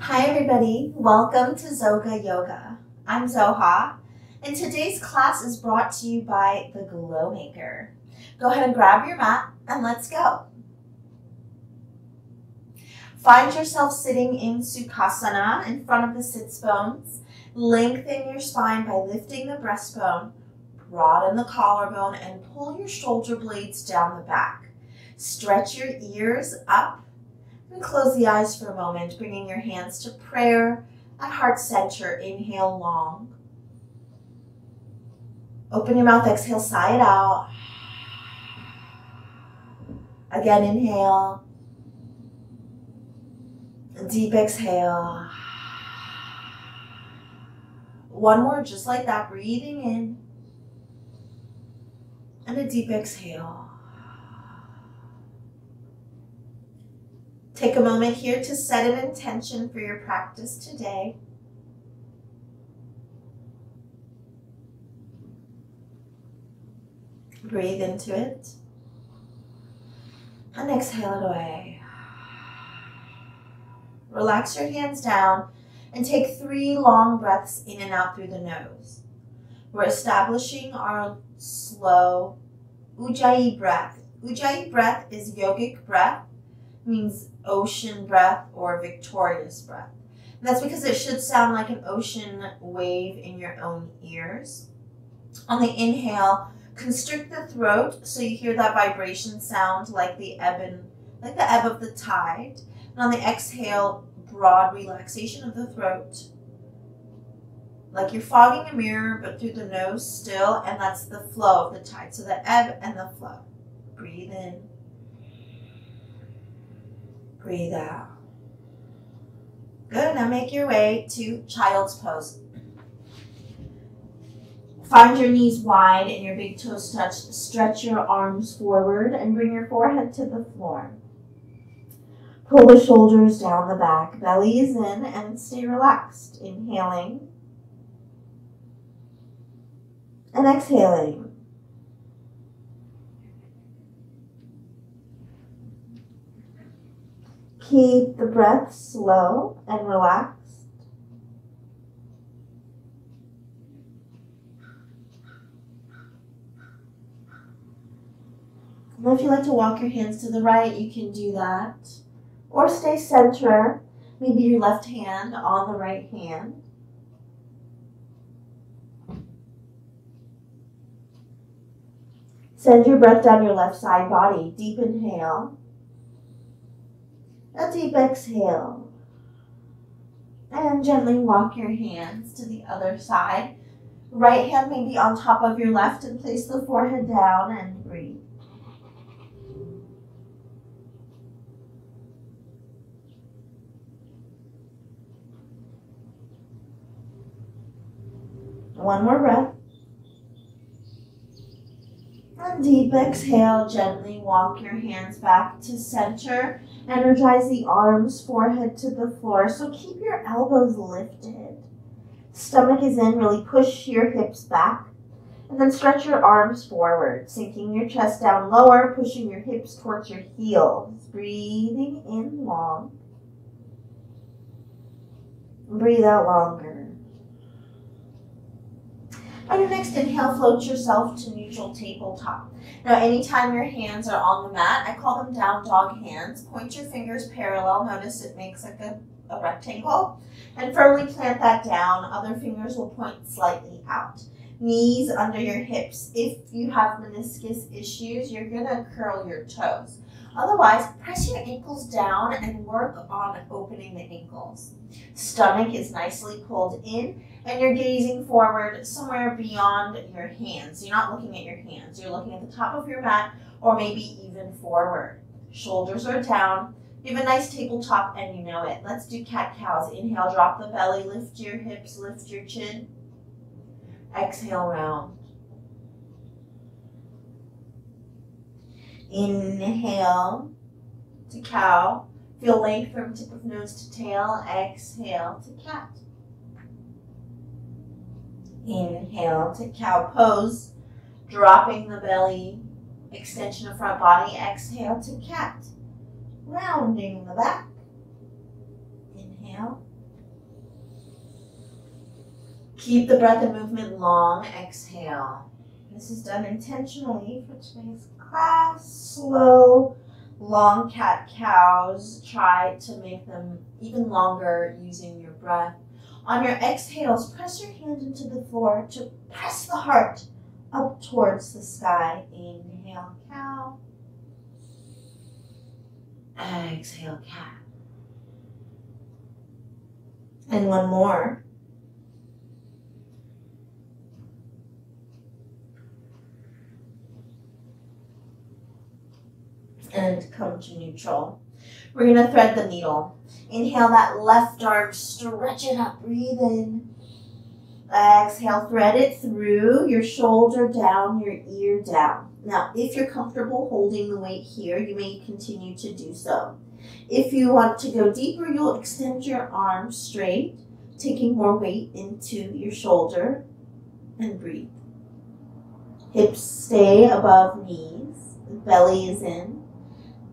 Hi everybody, welcome to Zoga Yoga. I'm Zoha, and today's class is brought to you by the Glowmaker. Go ahead and grab your mat and let's go. Find yourself sitting in Sukhasana in front of the sits bones. Lengthen your spine by lifting the breastbone, broaden the collarbone, and pull your shoulder blades down the back. Stretch your ears up. And close the eyes for a moment, bringing your hands to prayer at heart center. Inhale long. Open your mouth, exhale, sigh it out. Again, inhale. Deep exhale. One more, just like that, breathing in. And a deep exhale. Take a moment here to set an intention for your practice today. Breathe into it and exhale it away. Relax your hands down and take 3 long breaths in and out through the nose. We're establishing our slow Ujjayi breath. Ujjayi breath is yogic breath. Means ocean breath or victorious breath. And that's because it should sound like an ocean wave in your own ears. On the inhale, constrict the throat so you hear that vibration sound like the ebb of the tide. And on the exhale, broad relaxation of the throat. Like you're fogging a mirror, but through the nose still, and that's the flow of the tide. So the ebb and the flow. Breathe in. Breathe out. Good, now make your way to child's pose. Find your knees wide and your big toes touch. Stretch your arms forward and bring your forehead to the floor. Pull the shoulders down the back. Belly is in and stay relaxed. Inhaling and exhaling. Keep the breath slow and relaxed. And if you like to walk your hands to the right, you can do that. Or stay center, maybe your left hand on the right hand. Send your breath down your left side body. Deep inhale. A deep exhale. And gently walk your hands to the other side. Right hand may be on top of your left and place the forehead down and breathe. One more breath. And deep exhale, gently walk your hands back to center. Energize the arms, forehead to the floor. So keep your elbows lifted. Stomach is in, really push your hips back. And then stretch your arms forward, sinking your chest down lower, pushing your hips towards your heels. Breathing in long. Breathe out longer. On your next inhale, float yourself to neutral tabletop. Now, anytime your hands are on the mat, I call them down dog hands. Point your fingers parallel. Notice it makes like a rectangle. And firmly plant that down. Other fingers will point slightly out. Knees under your hips. If you have meniscus issues, you're going to curl your toes. Otherwise, press your ankles down and work on opening the ankles. Stomach is nicely pulled in. And you're gazing forward somewhere beyond your hands. You're not looking at your hands. You're looking at the top of your mat or maybe even forward. Shoulders are down. You have a nice tabletop and you know it. Let's do cat-cows. Inhale, drop the belly, lift your hips, lift your chin. Exhale, round. Inhale to cow. Feel length from tip of nose to tail. Exhale to cat. Inhale to cow pose, dropping the belly, extension of front body. Exhale to cat, rounding the back. Inhale Keep the breath and movement long. Exhale. This is done intentionally for today's class. Slow, long cat-cows. Try to make them even longer using your breath. On your exhales, press your hand into the floor to press the heart up towards the sky. Inhale, cow. Exhale, cat. And one more. And come to neutral. We're going to thread the needle. Inhale that left arm, stretch it up, breathe in. Exhale, thread it through, your shoulder down, your ear down. Now, if you're comfortable holding the weight here, you may continue to do so. If you want to go deeper, you'll extend your arm straight, taking more weight into your shoulder, and breathe. Hips stay above knees, the belly is in.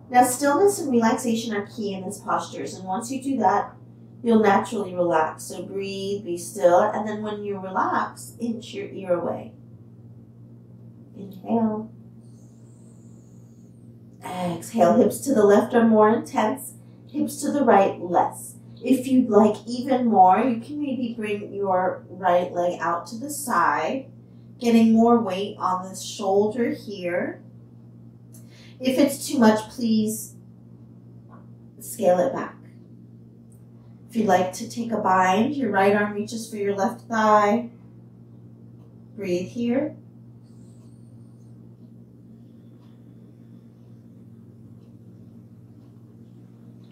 Now, stillness and relaxation are key in these postures, and once you do that, you'll naturally relax. So breathe, be still, and then when you relax, inch your ear away. Inhale. Exhale, hips to the left are more intense, hips to the right less. If you'd like even more, you can maybe bring your right leg out to the side, getting more weight on the shoulder here. If it's too much, please scale it back. If you'd like to take a bind, your right arm reaches for your left thigh. Breathe here.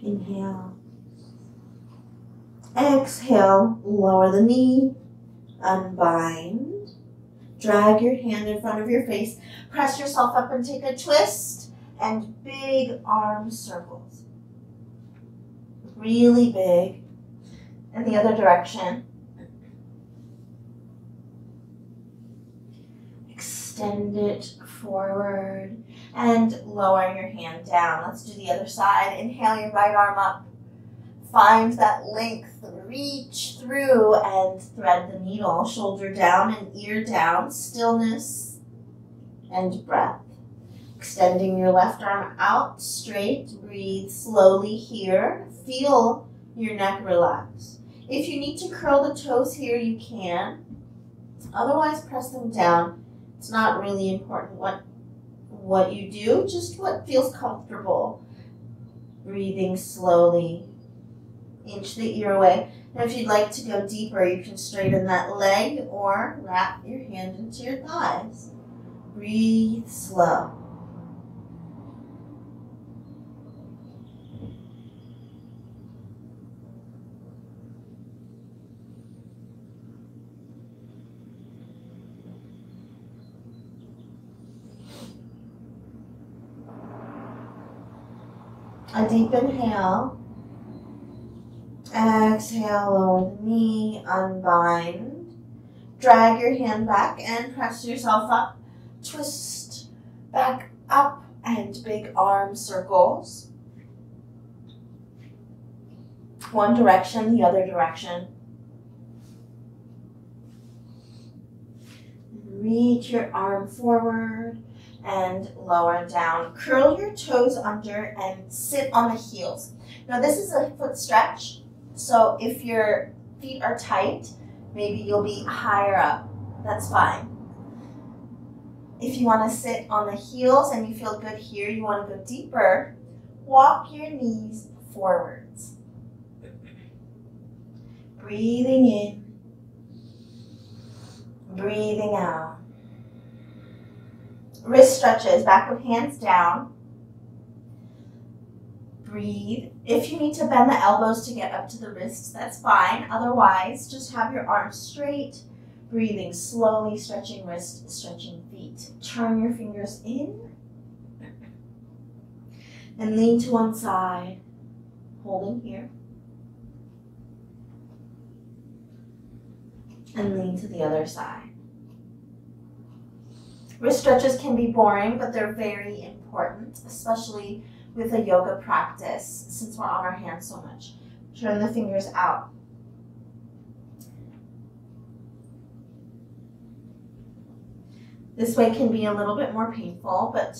Inhale. Exhale, lower the knee, unbind. Drag your hand in front of your face. Press yourself up and take a twist and big arm circles. Really big. And the other direction. Extend it forward and lower your hand down. Let's do the other side. Inhale your right arm up. Find that length, reach through and thread the needle. Shoulder down and ear down. Stillness and breath. Extending your left arm out straight. Breathe slowly here. Feel your neck relax. If you need to curl the toes here, you can. Otherwise, press them down. It's not really important what you do, just what feels comfortable. Breathing slowly. Inch the ear away. And if you'd like to go deeper, you can straighten that leg or wrap your hand into your thighs. Breathe slow. A deep inhale. Exhale, lower the knee, unbind. Drag your hand back and press yourself up. Twist back up and big arm circles. One direction, the other direction. Reach your arm forward and lower down. Curl your toes under and sit on the heels. Now this is a foot stretch. So if your feet are tight, maybe you'll be higher up. That's fine. If you want to sit on the heels and you feel good here, you want to go deeper, walk your knees forwards. Breathing in, breathing out. Wrist stretches, back of hands down. Breathe. If you need to bend the elbows to get up to the wrists, that's fine. Otherwise, just have your arms straight. Breathing slowly, stretching wrists, stretching feet. Turn your fingers in. And lean to one side. Holding here. And lean to the other side. Wrist stretches can be boring, but they're very important, especially with a yoga practice, since we're on our hands so much. Turn the fingers out. This way can be a little bit more painful, but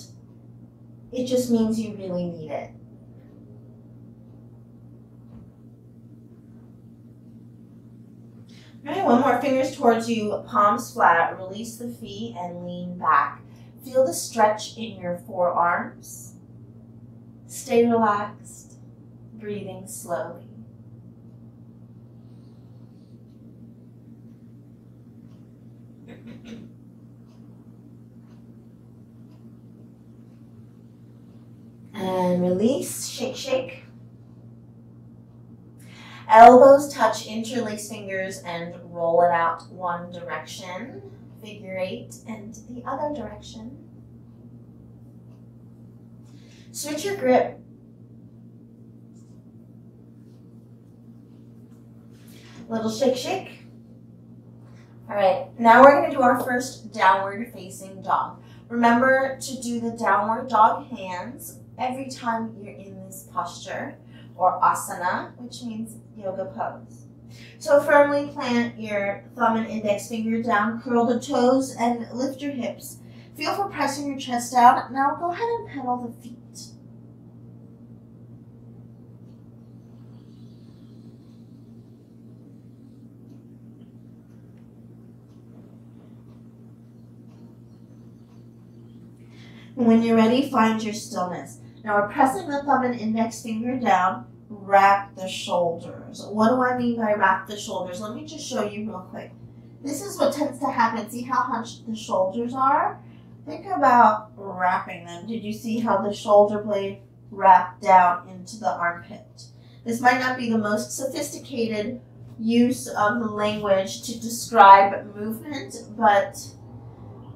it just means you really need it. All right, one more. Fingers towards you, palms flat. Release the feet and lean back. Feel the stretch in your forearms. Stay relaxed, breathing slowly. And release, shake, shake. Elbows touch, interlace fingers and roll it out one direction. Figure eight and the other direction. Switch your grip. Little shake, shake. All right, now we're going to do our first downward facing dog. Remember to do the downward dog hands every time you're in this posture, or asana, which means yoga pose. So firmly plant your thumb and index finger down, curl the toes, and lift your hips. Feel for pressing your chest out. Now go ahead and pedal the feet. And when you're ready, find your stillness. Now we're pressing the thumb and index finger down, wrap the shoulders. What do I mean by wrap the shoulders? Let me just show you real quick. This is what tends to happen. See how hunched the shoulders are? Think about wrapping them. Did you see how the shoulder blade wrapped down into the armpit? This might not be the most sophisticated use of the language to describe movement, but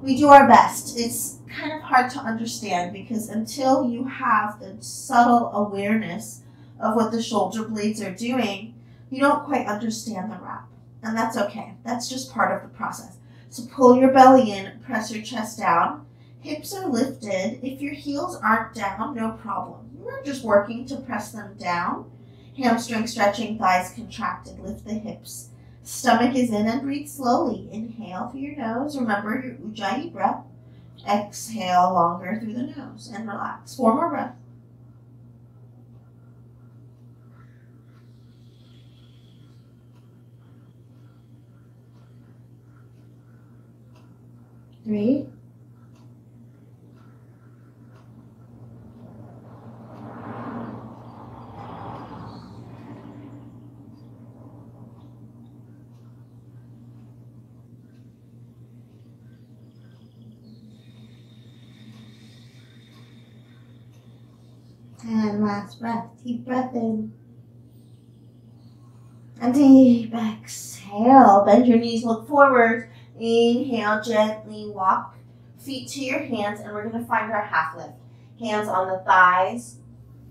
we do our best. It's kind of hard to understand because until you have the subtle awareness of what the shoulder blades are doing, you don't quite understand the wrap. And that's okay. That's just part of the process. So pull your belly in, press your chest down. Hips are lifted. If your heels aren't down, no problem. We're just working to press them down. Hamstring stretching, thighs contracted. Lift the hips. Stomach is in and breathe slowly. Inhale through your nose. Remember your Ujjayi breath. Exhale longer through the nose and relax. 4 more breaths. Three. And last breath, deep breath in. And deep exhale. Bend your knees, look forward. Inhale, gently walk feet to your hands, and we're going to find our half lift. Hands on the thighs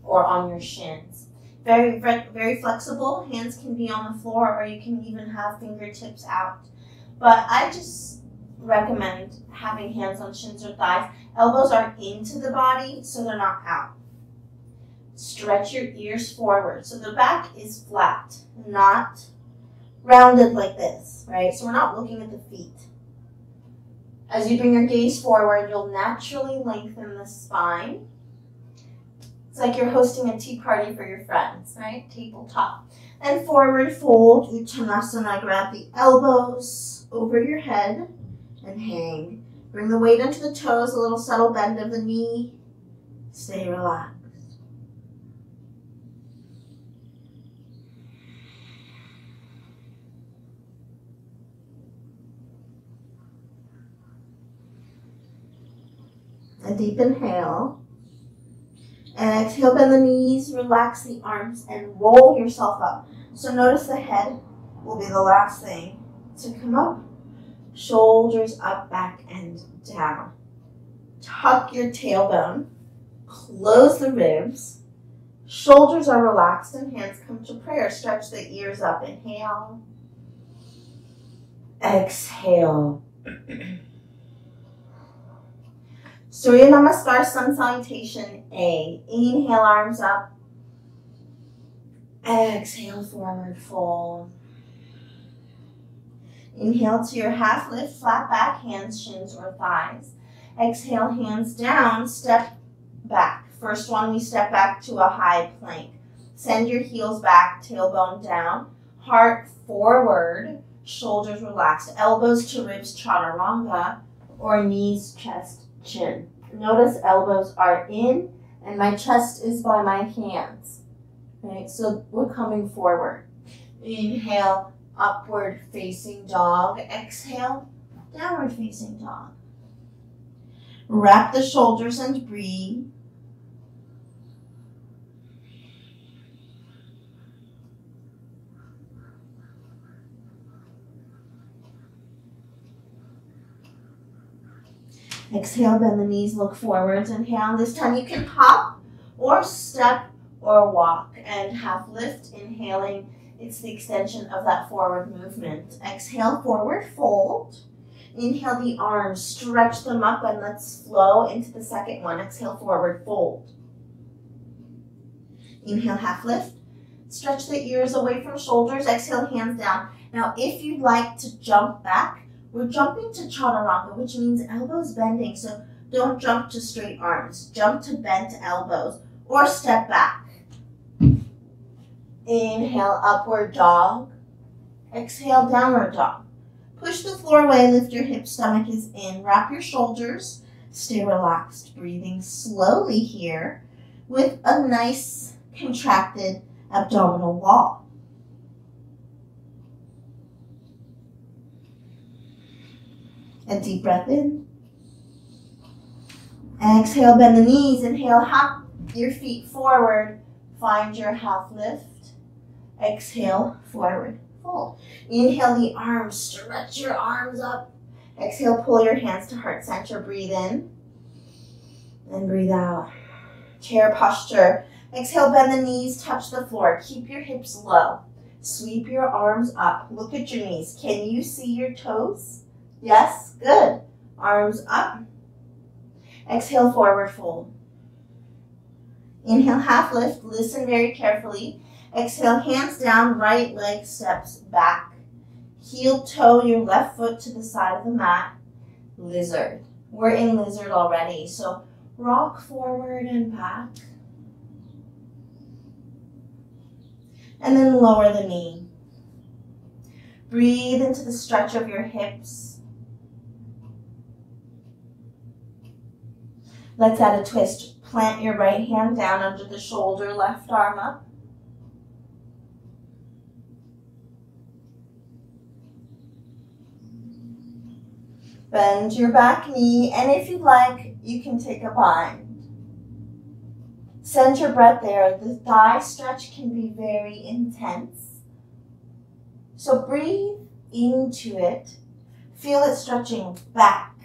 or on your shins. Very, very flexible. Hands can be on the floor, or you can even have fingertips out. But I just recommend having hands on shins or thighs. Elbows are into the body, so they're not out. Stretch your ears forward. So the back is flat, not rounded like this, right? So we're not looking at the feet. As you bring your gaze forward, you'll naturally lengthen the spine. It's like you're hosting a tea party for your friends, right? Tabletop. And forward fold, Uttanasana. Grab the elbows over your head and hang. Bring the weight into the toes, a little subtle bend of the knee. Stay relaxed. A deep inhale. And exhale, bend the knees, relax the arms, and roll yourself up. So notice the head will be the last thing to come up. Shoulders up, back, and down. Tuck your tailbone. Close the ribs. Shoulders are relaxed and hands come to prayer. Stretch the ears up. Inhale. Exhale. Surya Namaskar, Sun Salutation A. Inhale, arms up. Exhale, forward fold. Inhale to your half lift, flat back, hands, shins, or thighs. Exhale, hands down, step back. First one, we step back to a high plank. Send your heels back, tailbone down, heart forward, shoulders relaxed, elbows to ribs, chaturanga, or knees, chest, chin. Notice elbows are in and my chest is by my hands. Right, so we're coming forward. Inhale, upward facing dog. Exhale, downward facing dog. Wrap the shoulders and breathe. Exhale, bend the knees, look forwards. Inhale, this time you can hop or step or walk. And half lift, inhaling, it's the extension of that forward movement. Exhale, forward fold. Inhale the arms, stretch them up, and let's flow into the second one. Exhale, forward fold. Inhale, half lift. Stretch the ears away from shoulders. Exhale, hands down. Now, if you'd like to jump back, we're jumping to chaturanga, which means elbows bending. So don't jump to straight arms. Jump to bent elbows or step back. Inhale, upward dog. Exhale, downward dog. Push the floor away, lift your hips, stomach is in. Wrap your shoulders, stay relaxed. Breathing slowly here with a nice contracted abdominal wall. A deep breath in. Exhale, bend the knees. Inhale, hop your feet forward. Find your half lift. Exhale, forward fold. Inhale the arms, stretch your arms up. Exhale, pull your hands to heart center. Breathe in and breathe out. Chair posture. Exhale, bend the knees, touch the floor. Keep your hips low. Sweep your arms up. Look at your knees. Can you see your toes? Yes? Good. Arms up. Exhale, forward fold. Inhale, half lift. Listen very carefully. Exhale, hands down, right leg steps back. Heel toe your left foot to the side of the mat. Lizard. We're in lizard already, so rock forward and back. And then lower the knee. Breathe into the stretch of your hips. Let's add a twist. Plant your right hand down under the shoulder, left arm up. Bend your back knee, and if you'd like, you can take a bind. Send your breath there. The thigh stretch can be very intense. So breathe into it. Feel it stretching back.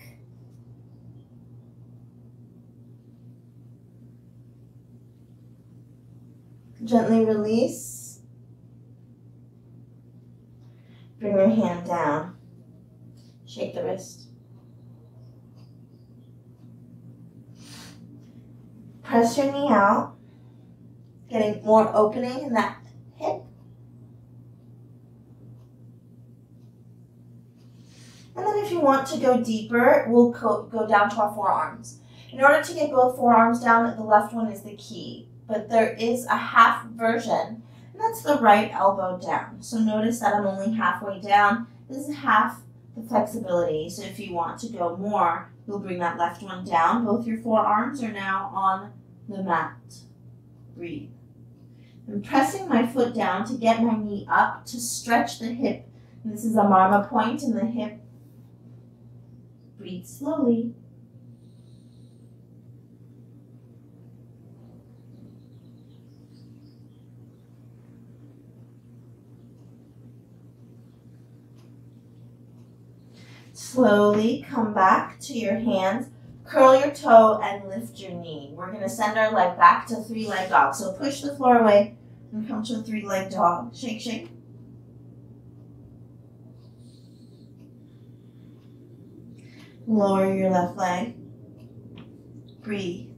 Gently release. Bring your hand down. Shake the wrist. Press your knee out, getting more opening in that hip. And then if you want to go deeper, we'll go down to our forearms. In order to get both forearms down, the left one is the key. But there is a half version, and that's the right elbow down. So notice that I'm only halfway down. This is half the flexibility. So if you want to go more, you'll bring that left one down. Both your forearms are now on the mat. Breathe. I'm pressing my foot down to get my knee up to stretch the hip. And this is a marma point in the hip. Breathe slowly. Slowly come back to your hands, curl your toe, and lift your knee. We're going to send our leg back to three-leg dog. So push the floor away and come to a three-leg dog. Shake, shake. Lower your left leg. Breathe.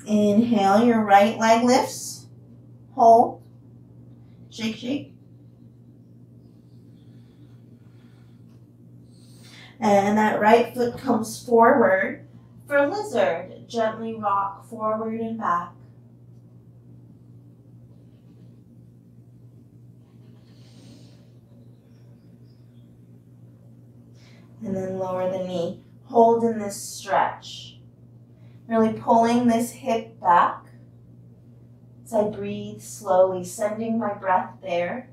Inhale, your right leg lifts. hold, shake, shake. And that right foot comes forward for lizard. Gently rock forward and back. And then lower the knee. Hold in this stretch. Really pulling this hip back as I breathe slowly, sending my breath there.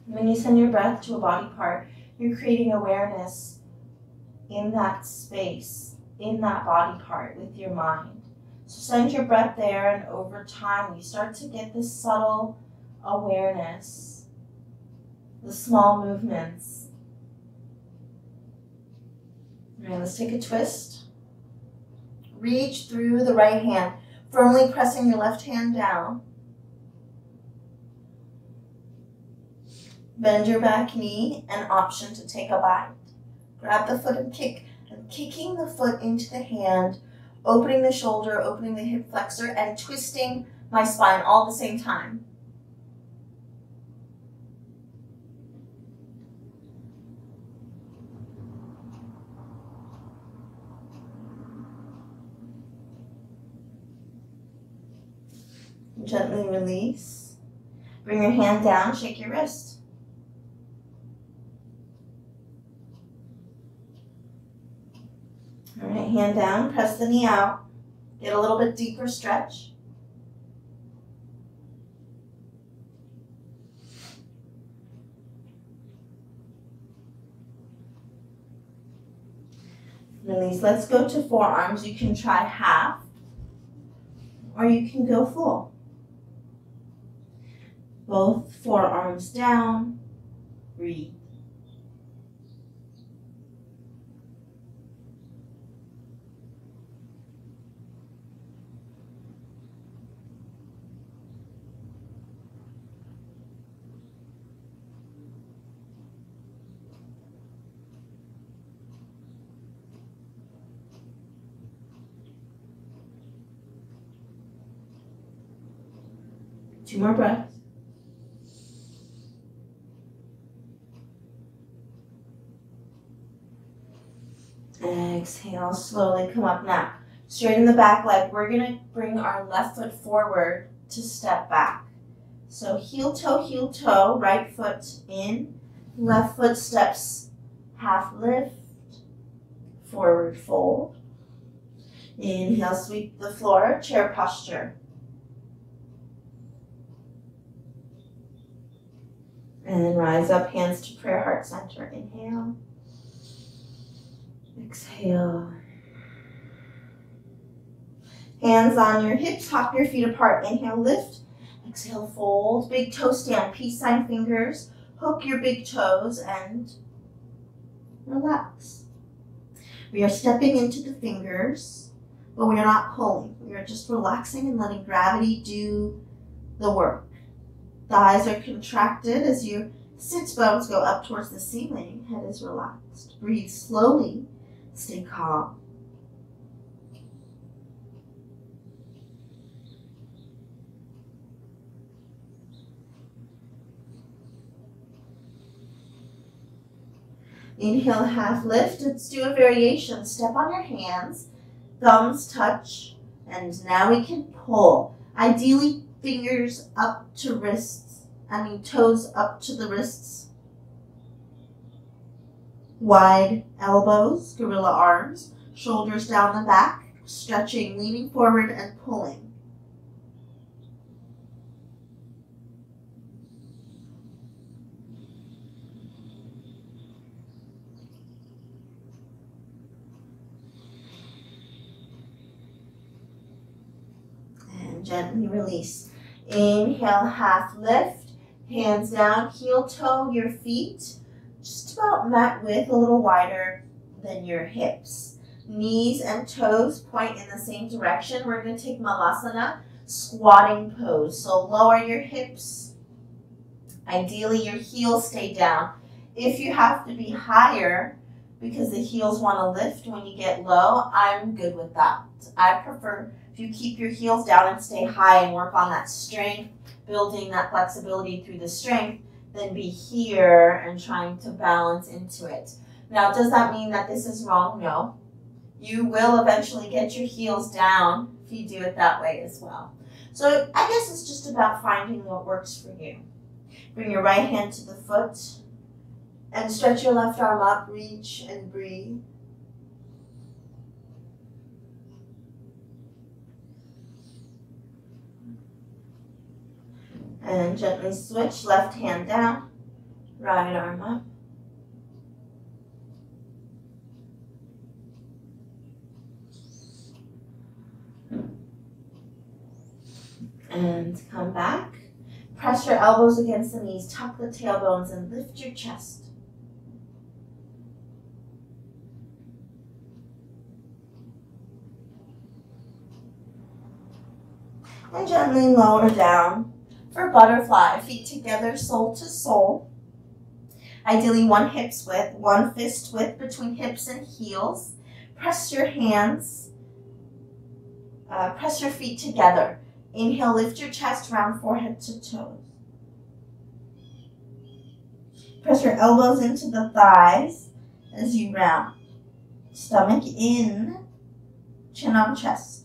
When you send your breath to a body part, you're creating awareness in that space, in that body part with your mind. So send your breath there, and over time you start to get this subtle awareness, the small movements. All right, let's take a twist. Reach through the right hand, firmly pressing your left hand down. Bend your back knee, an option to take a bite. Grab the foot and kick. I'm kicking the foot into the hand, opening the shoulder, opening the hip flexor, and twisting my spine all at the same time. Gently release. Bring your hand down, shake your wrist. All right, hand down, press the knee out. Get a little bit deeper stretch. Release. Let's go to forearms. You can try half, or you can go full. Both forearms down. Breathe. Two more breaths. Exhale, slowly come up now. Straighten the back leg. We're gonna bring our left foot forward to step back. So heel toe, right foot in, left foot steps, half lift, forward fold. Inhale, sweep the floor, chair posture. And rise up, hands to prayer, heart center. Inhale. Exhale. Hands on your hips, hop your feet apart. Inhale, lift. Exhale, fold. Big toe stand, peace sign fingers. Hook your big toes and relax. We are stepping into the fingers, but we are not pulling. We are just relaxing and letting gravity do the work. Thighs are contracted as your sits bones go up towards the ceiling. Head is relaxed. Breathe slowly. Stay calm. Inhale, half lift. Let's do a variation. Step on your hands. Thumbs touch. And now we can pull. Ideally, fingers up to wrists. Toes up to the wrists. Wide elbows, gorilla arms, shoulders down the back, stretching, leaning forward and pulling. And gently release. Inhale, half lift, hands down, heel toe your feet. Just about mat width, a little wider than your hips. Knees and toes point in the same direction. We're going to take Malasana, squatting pose. So lower your hips. Ideally, your heels stay down. If you have to be higher because the heels want to lift when you get low, I'm good with that. I prefer if you keep your heels down and stay high and work on that strength, building that flexibility through the strength, then be here and trying to balance into it. Now, does that mean that this is wrong? No. You will eventually get your heels down if you do it that way as well. So I guess it's just about finding what works for you. Bring your right hand to the foot and stretch your left arm up, reach and breathe. And gently switch, left hand down, right arm up. And come back. Press your elbows against the knees, tuck the tailbones, and lift your chest. And gently lower down for butterfly. Feet together, sole to sole. Ideally one hip's width, one fist width between hips and heels. Press your hands, press your feet together. Inhale, lift your chest, round forehead to toes. Press your elbows into the thighs as you round. Stomach in, chin on chest.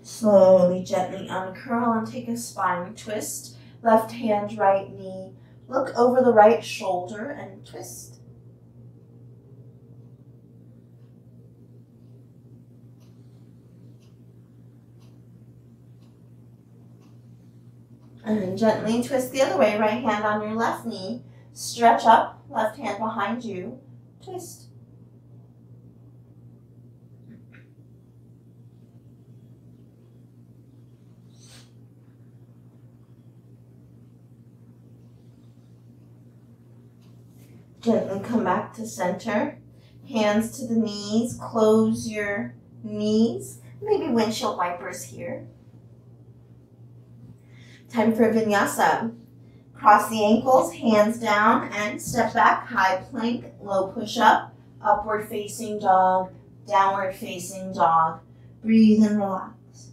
Slowly, gently uncurl and take a spine twist. Left hand, right knee. Look over the right shoulder and twist. And then gently twist the other way, right hand on your left knee. Stretch up, left hand behind you, twist. Gently come back to center. Hands to the knees, close your knees. Maybe windshield wipers here. Time for vinyasa. Cross the ankles, hands down, and step back. High plank, low push-up, upward facing dog, downward facing dog. Breathe and relax.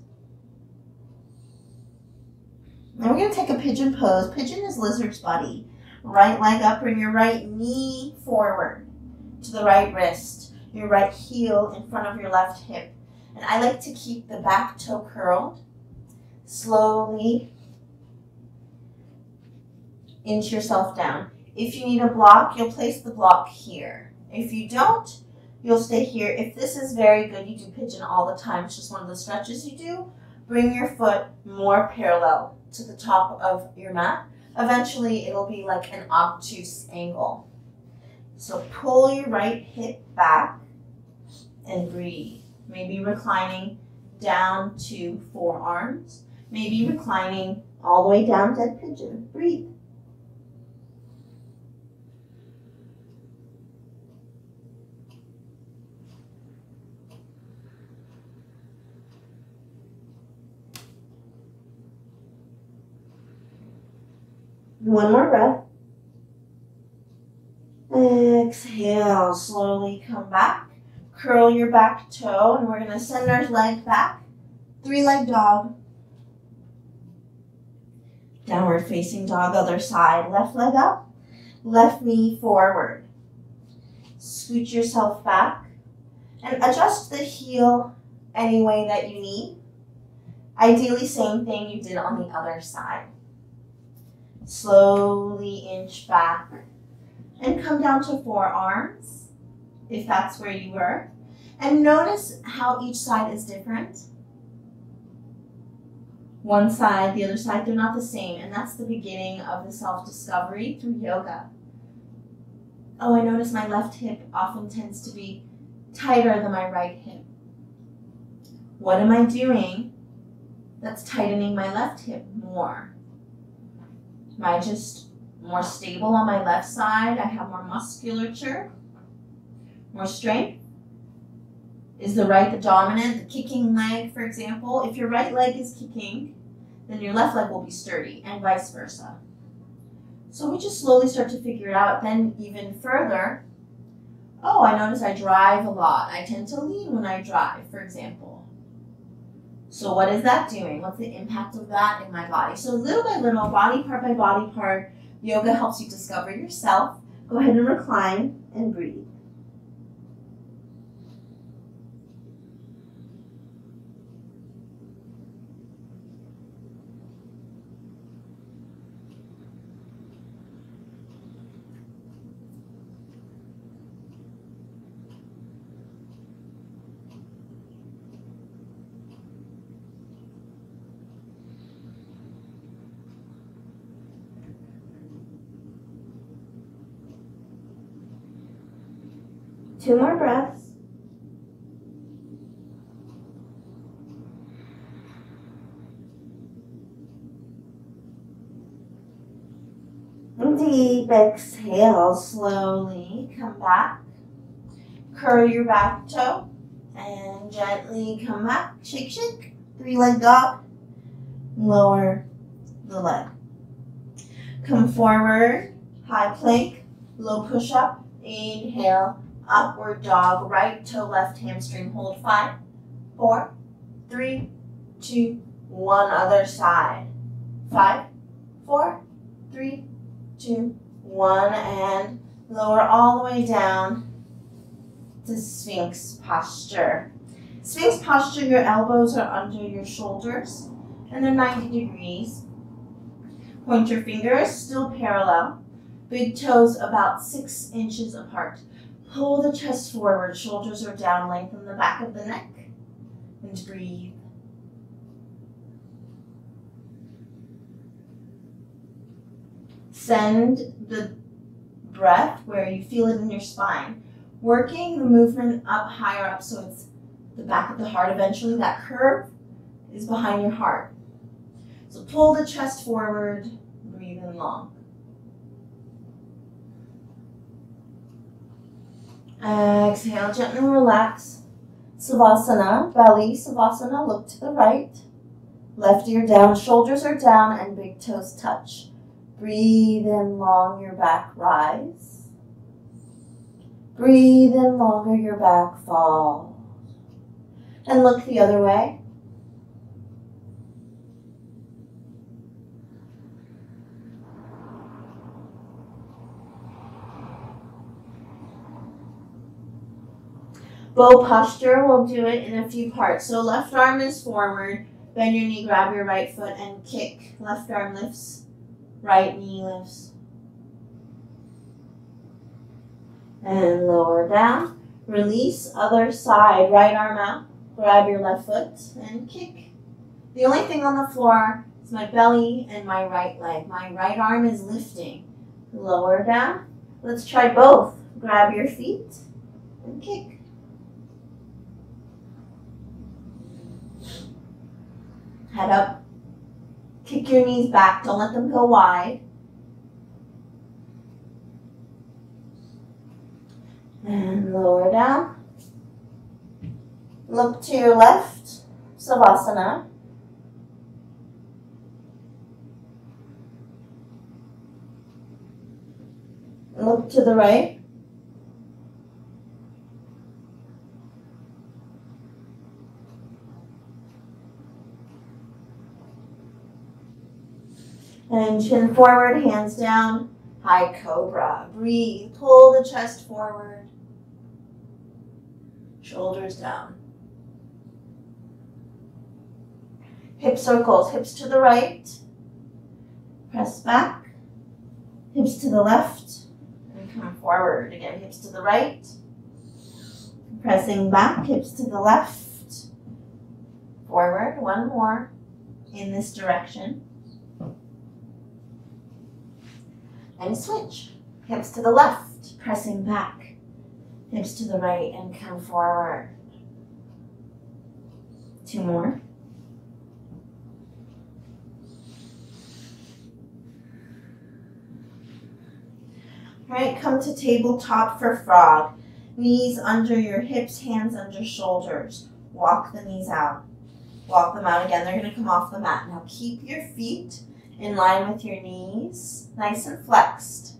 Now we're going to take a pigeon pose. Pigeon is lizard's buddy. Right leg up, bring your right knee forward to the right wrist. Your right heel in front of your left hip. And I like to keep the back toe curled. Slowly inch yourself down. If you need a block, you'll place the block here. If you don't, you'll stay here. If this is very good, you do pigeon all the time. It's just one of the stretches you do. Bring your foot more parallel to the top of your mat. Eventually, it'll be like an obtuse angle. So pull your right hip back and breathe. Maybe reclining down to forearms. Maybe reclining all the way down, dead pigeon. Breathe. One more breath. Exhale, slowly come back. Curl your back toe, and we're going to send our leg back. Three-leg dog. Downward facing dog, other side. Left leg up, left knee forward. Scoot yourself back and adjust the heel any way that you need. Ideally, same thing you did on the other side. Slowly inch back and come down to forearms, if that's where you were. And notice how each side is different. One side, the other side, they're not the same. And that's the beginning of the self-discovery through yoga. Oh, I notice my left hip often tends to be tighter than my right hip. What am I doing that's tightening my left hip more? Am I just More stable on my left side. I have more musculature, more strength. Is the right the dominant, the kicking leg, for example? If your right leg is kicking, then your left leg will be sturdy, and vice versa. So we just slowly start to figure it out. Then even further, oh, I notice I drive a lot. I tend to lean when I drive, for example. So what is that doing? What's the impact of that in my body? So little by little, body part by body part, yoga helps you discover yourself. Go ahead and recline and breathe. Two more breaths. Deep exhale, slowly come back. Curl your back toe and gently come back. Shake, shake. Three-leg dog. Lower the leg. Come forward, high plank, low push-up. Inhale. Upward dog, right toe, left hamstring, hold 5, 4, 3, 2, 1, other side. 5, 4, 3, 2, 1, and lower all the way down to Sphinx posture. Sphinx posture, your elbows are under your shoulders, and they're 90 degrees. Point your fingers, still parallel. Big toes about 6 inches apart. Pull the chest forward, shoulders are down, lengthen the back of the neck, and breathe. Send the breath where you feel it in your spine, working the movement up, higher up, so it's the back of the heart. Eventually that curve is behind your heart. So pull the chest forward, breathe in long. Exhale, gently relax. Savasana, belly, Savasana, look to the right. Left ear down, shoulders are down, and big toes touch. Breathe in long, your back rise. Breathe in longer, your back falls. And look the other way. Bow posture, we'll do it in a few parts. So left arm is forward, bend your knee, grab your right foot and kick. Left arm lifts, right knee lifts. And lower down. Release, other side, right arm out, grab your left foot and kick. The only thing on the floor is my belly and my right leg. My right arm is lifting. Lower down. Let's try both. Grab your feet and kick. Head up, kick your knees back, don't let them go wide. And lower down. Look to your left, Savasana. Look to the right. And chin forward, hands down, high cobra. Breathe, pull the chest forward. Shoulders down. Hip circles, hips to the right. Press back. Hips to the left. And come forward. Again, hips to the right. Pressing back, hips to the left. Forward, one more in this direction. And switch. Hips to the left, pressing back. Hips to the right and come forward. Two more. All right, come to tabletop for frog. Knees under your hips, hands under shoulders. Walk the knees out. Walk them out again. They're going to come off the mat. Now keep your feet in line with your knees, nice and flexed.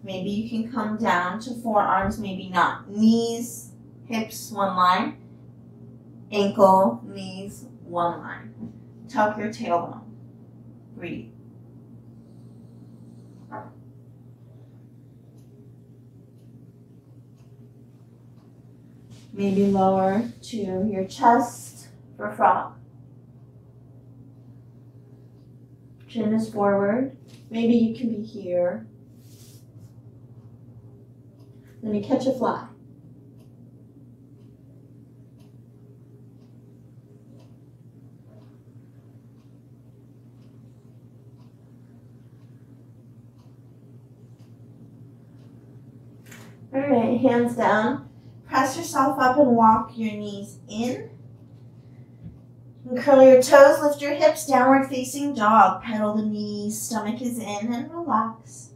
Maybe you can come down to forearms, maybe not. Knees, hips, one line. Ankle, knees, one line. Tuck your tailbone. Breathe. Maybe lower to your chest for frog. Chin is forward. Maybe you can be here. Then you catch a fly. All right, hands down. Press yourself up and walk your knees in. And curl your toes, lift your hips, downward facing dog. Pedal the knees, stomach is in, and relax.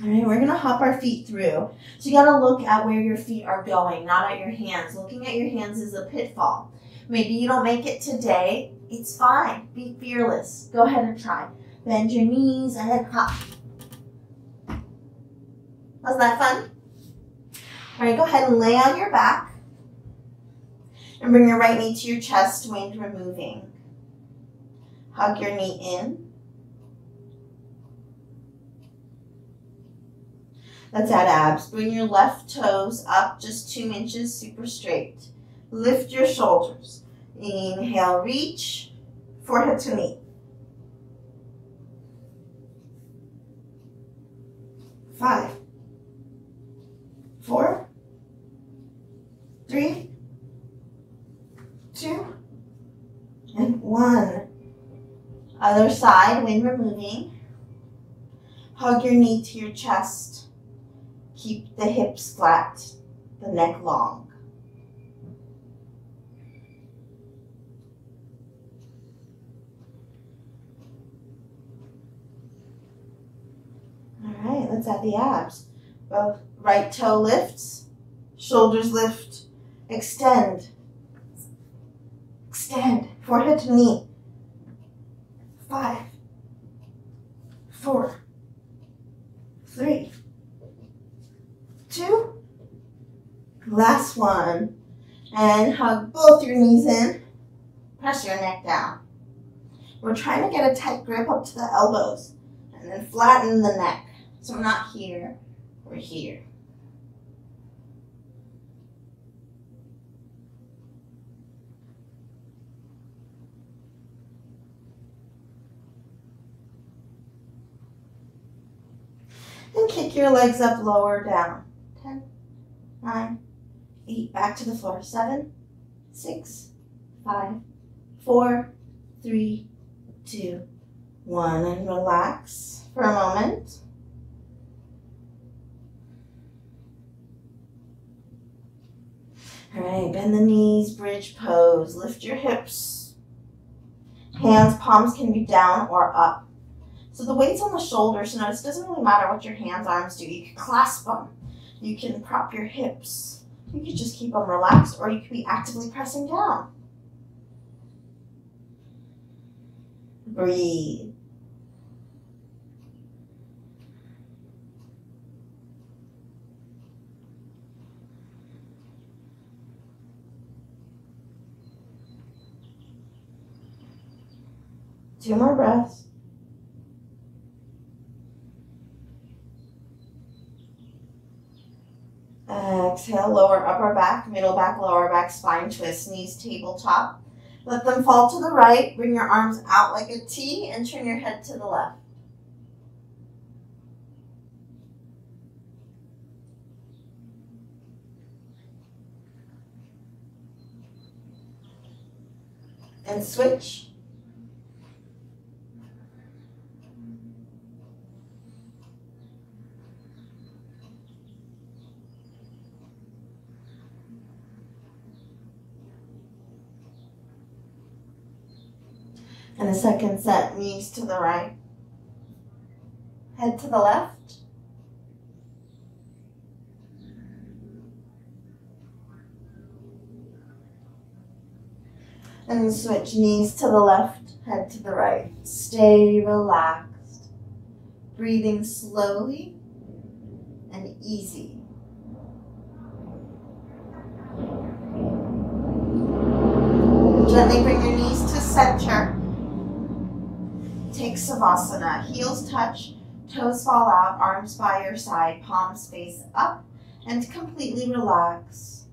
All right, we're gonna hop our feet through. So you gotta look at where your feet are going, not at your hands. Looking at your hands is a pitfall. Maybe you don't make it today. It's fine. Be fearless. Go ahead and try. Bend your knees and hop. Was that fun? All right, go ahead and lay on your back. And bring your right knee to your chest, wind removing. Hug your knee in. Let's add abs. Bring your left toes up just 2 inches, super straight. Lift your shoulders. Inhale, reach, forehead to knee. 5, 4, 3, 2, and 1. Other side, wind removing. Hug your knee to your chest. Keep the hips flat, the neck long. All right, let's add the abs. Both right toe lifts, shoulders lift, extend. Extend, forehead to knee. 5, 4, 3, 2. Last one. And hug both your knees in. Press your neck down. We're trying to get a tight grip up to the elbows. And then flatten the neck. So we're not here, we're here. And kick your legs up, lower, down. 10, 9, 8, back to the floor. 7, 6, 5, 4, 3, 2, 1. And relax for a moment. All right, bend the knees, bridge pose. Lift your hips. Hands, palms can be down or up. So the weight's on the shoulders, so notice it doesn't really matter what your hands, arms do. You can clasp them. You can prop your hips. You could just keep them relaxed, or you could be actively pressing down. Breathe. Two more breaths. Exhale, lower upper back, middle back, lower back, spine twist, knees tabletop. Let them fall to the right. Bring your arms out like a T and turn your head to the left. And switch. And the second set, knees to the right, head to the left. And switch, knees to the left, head to the right. Stay relaxed, breathing slowly and easy. Gently bring your knees to center. Take Savasana. Heels touch, toes fall out, arms by your side, palms face up, and completely relax.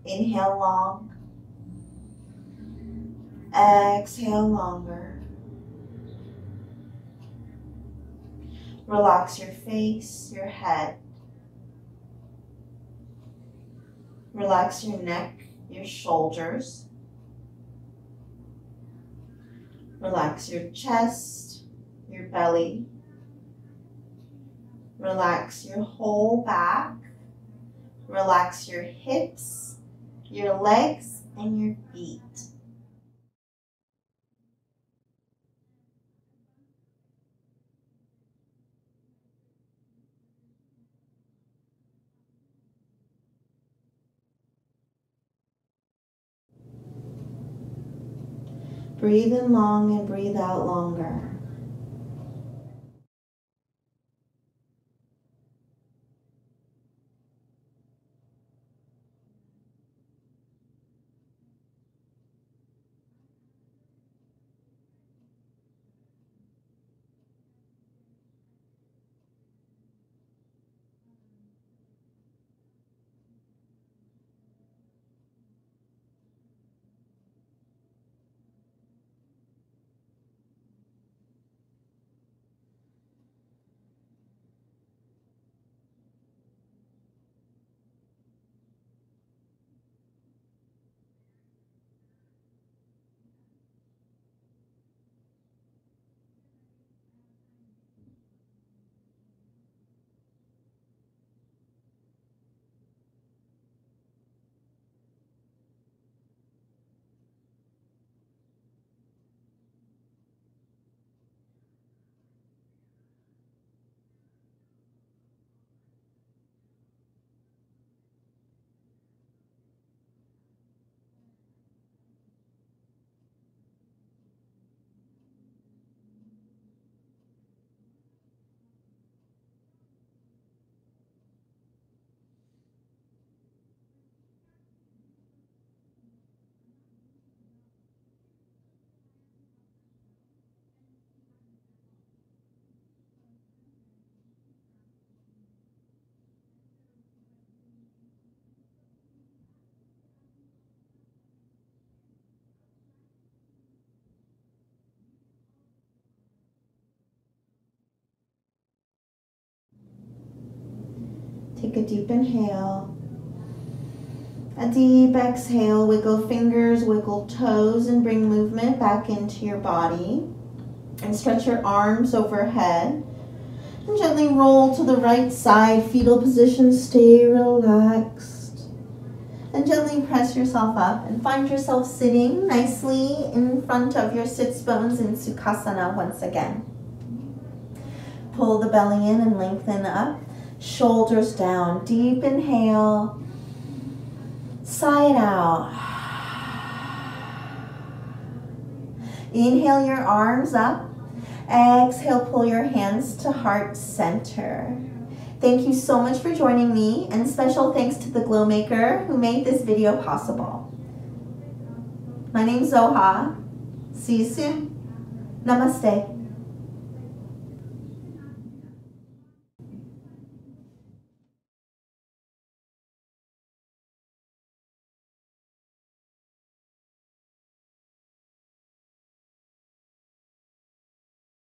Inhale long. Exhale longer. Relax your face, your head. Relax your neck, your shoulders. Relax your chest, your belly. Relax your whole back. Relax your hips, your legs, and your feet. Breathe in long and breathe out longer. Take a deep inhale. A deep exhale. Wiggle fingers, wiggle toes, and bring movement back into your body. And stretch your arms overhead. And gently roll to the right side, fetal position. Stay relaxed. And gently press yourself up and find yourself sitting nicely in front of your sits bones in Sukhasana once again. Pull the belly in and lengthen up. Shoulders down. Deep inhale. Sigh it out. Inhale your arms up. Exhale, pull your hands to heart center. Thank you so much for joining me, and special thanks to the Glowmaker who made this video possible. My name's Zoga. See you soon. Namaste.